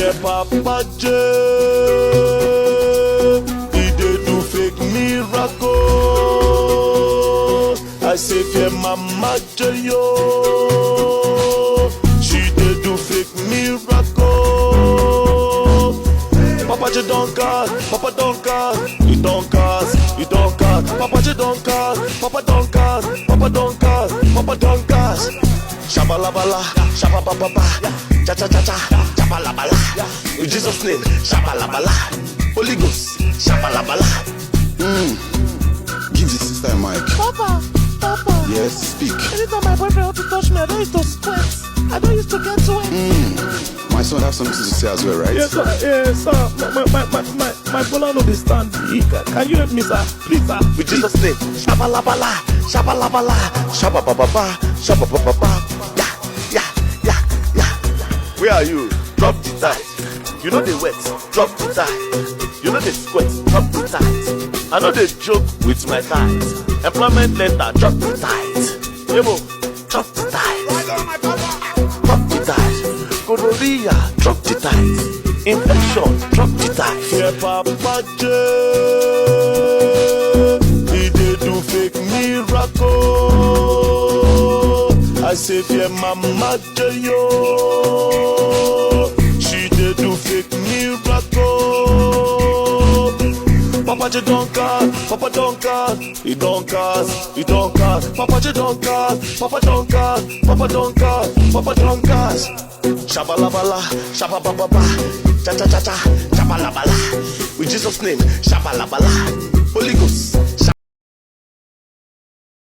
Fear Papa J, he dey do fake miracle. I say fear Mama J, yo, she dey do fake miracle. Papa J don't cast, Papa don't cast, he don't cast, he don't cast. Papa J don't cast, Papa don't cast, Papa don't cast, Papa don't cast. Shabalabala, shabababa, cha cha cha cha, shabalabala. In Jesus' name, shabalabala. Holy Ghost, shabalabala. Give the sister a mic. Papa. Yes, speak. Anytime my boyfriend wants to touch me, I don't used to sweat. I don't used to get sweat. My son has something to say as well, right? Yes, sir. Yes, sir. My brother no be stand. Can you help me, sir? Please, sir. In Jesus' name, shabalabala, shabalabala, shabababa, shabababa. Yeah. Where are you? Drop the tight. You know the wet, drop the tight. You know the sweat, drop the tight. I know the joke with my tight. Employment letter, drop the tight. Yebo, drop the tight. Drop the tight. Gonorrhea, drop the tight. Infection, drop the tight. Fear Papa J, he dey do fake miracle. I say fear Mama J, yo, she dey do fake miracle. Papa J don't cast, Papa don't cast, he don't cast, he don't cast. Papa J don't cast, Papa don't cast, Papa don't cast, Papa don't cast. Shabalabala, shabababa, cha cha cha cha, shabalabala. With Jesus' name, shabalabala.